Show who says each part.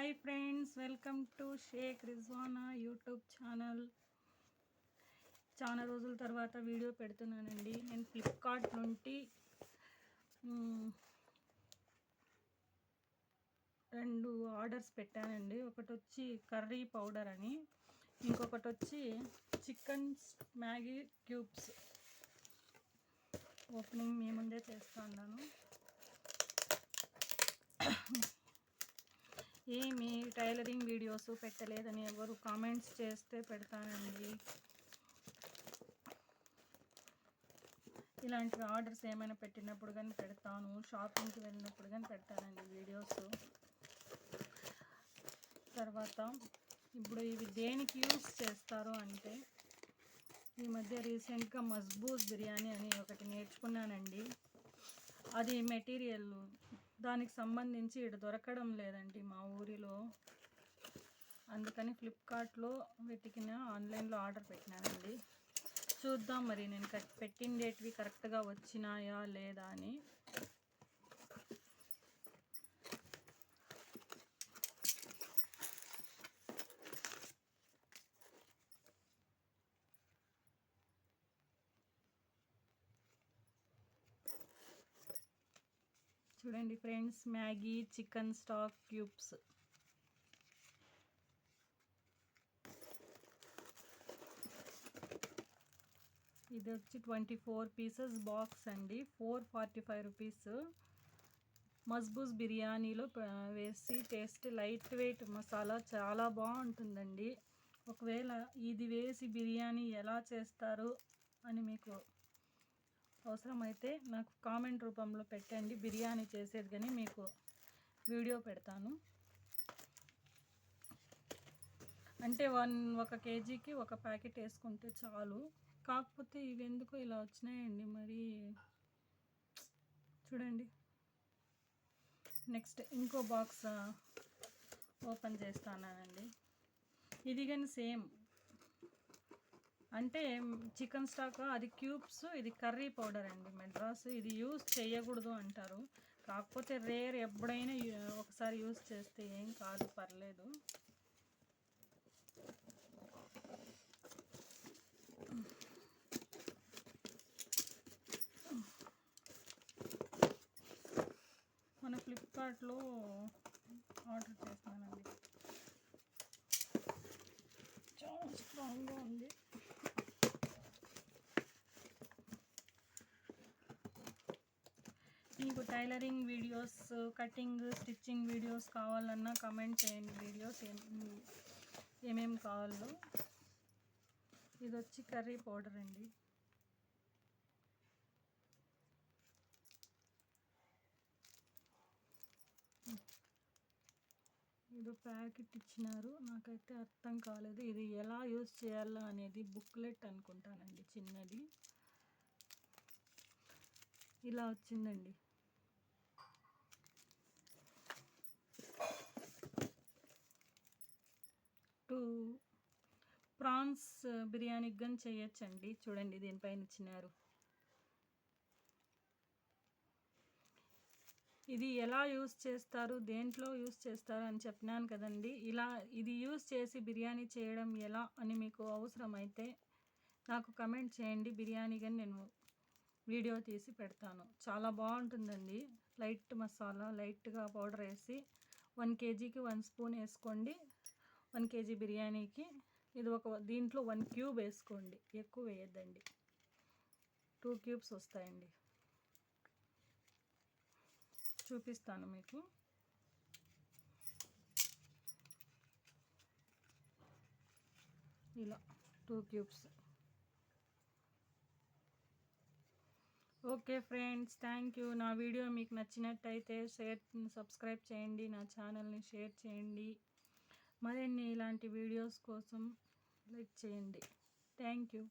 Speaker 1: Hi friends, welcome to Shaik Rizwana YouTube channel. చాలా రోజుల తర్వాత వీడియో పెడుతున్నానండి. నేను ఫ్లిప్కార్ట్ నుండి 2 ఆర్డర్స్ పెట్టానండి. ఒకటి వచ్చి కర్రీ పౌడర్ అని, ఇంకొకటి వచ్చి చికెన్ మ్యాగీ క్యూబ్స్. ఓపెనింగ్ మీ ముందే చేస్తున్నాను. ఏమి టైలరింగ్ వీడియోస్ పెట్టలేదని ఎవరు కామెంట్స్ చేస్తే పెడతానండి. ఇలాంటి ఆర్డర్స్ ఏమైనా పెట్టినప్పుడు కానీ పెడతాను, షాపింగ్కి వెళ్ళినప్పుడు కానీ పెడతానండి వీడియోస్. తర్వాత ఇప్పుడు ఇవి దేనికి యూస్ చేస్తారు అంటే, ఈ మధ్య రీసెంట్గా మజ్బూజ్ బిర్యానీ అని ఒకటి నేర్చుకున్నానండి. అది మెటీరియల్ దానికి సంబంధించి ఇక్కడ దొరకడం లేదండి మా ఊరిలో. అందుకని ఫ్లిప్కార్ట్లో వెతికిన, ఆన్లైన్లో ఆర్డర్ పెట్టినానండి. చూద్దాం మరి నేను పెట్టిండేటివి కరెక్ట్గా వచ్చినాయా లేదా అని. చూడండి friends, Maggi chicken stock cubes. ఇది వచ్చి 24 పీసెస్ బాక్స్ అండి, 445 రూపీస్. మజ్బూజ్ బిర్యానీలో వేసి టేస్ట్, లైట్ వెయిట్ మసాలా, చాలా బాగుంటుందండి. ఒకవేళ ఇది వేసి బిర్యానీ ఎలా చేస్తారు అని మీకు అవసరమైతే నాకు కామెంట్ రూపంలో పెట్టండి. బిర్యానీ చేసేది కానీ మీకు వీడియో పెడతాను. అంటే 1 కేజీకి 1 ప్యాకెట్ వేసుకుంటే చాలు. కాకపోతే ఇవి ఎందుకో ఇలా వచ్చినాయండి మరి. చూడండి, నెక్స్ట్ ఇంకో బాక్స్ ఓపెన్ చేస్తానండి. ఇది కానీ సేమ్, అంటే చికెన్ స్టాక్, అది క్యూబ్స్, ఇది కర్రీ పౌడర్ అండి మెడ్రాస్. ఇది యూస్ చేయకూడదు అంటారు, కాకపోతే రేర్, ఎప్పుడైనా ఒకసారి యూస్ చేస్తే ఏం కాదు, పర్లేదు. మన ఫ్లిప్కార్ట్లో ఆర్డర్ చేస్తానండి. చాలా స్ట్రాంగ్గా ఉంది. మీకు tailoring videos, cutting, stitching videos కావాలన్నా కామెంట్ చేయండి. వీడియోస్ ఏమేమి కావాలో. ఇది వచ్చి కర్రీ పౌడర్ అండి. ఇది ప్యాకెట్ ఇచ్చినారు, నాకైతే అర్థం కాలేదు. ఇది ఎలా యూజ్ చేయాలో అనేది బుక్లెట్ అనుకుంటానండి, చిన్నది. ఇలా వచ్చిందండి. ప్రాన్స్ బిర్యానీకి కానీ చేయొచ్చండి. చూడండి, దీనిపైన ఇచ్చినారు. ఇది ఎలా యూస్ చేస్తారు, దేంట్లో యూస్ చేస్తారు అని చెప్పినాను కదండి. ఇది యూస్ చేసి బిర్యానీ చేయడం ఎలా అని మీకు అవసరమైతే నాకు కమెంట్ చేయండి. బిర్యానీ కానీ నేను వీడియో తీసి పెడతాను. చాలా బాగుంటుందండి. లైట్ మసాలా, లైట్గా పౌడర్ వేసి 1 కేజీకి 1 స్పూన్ వేసుకోండి. 1 కేజీ బిర్యానీకి ఇది దీంట్లో 1 క్యూబ్ వేసుకోండి, ఎక్కువ వేయద్దండి. 2 క్యూబ్స్ వస్తాయండి. చూపిస్తాను మీకు. ఇలా 2 cubes. Okay friends, thank you. నా వీడియో మీకు నచ్చినట్టయితే సబ్స్క్రైబ్ చేయండి, నా ఛానల్ని షేర్ చేయండి. మరిన్ని ఇలాంటి వీడియోస్ కోసం లైక్ చేయండి. Thank you.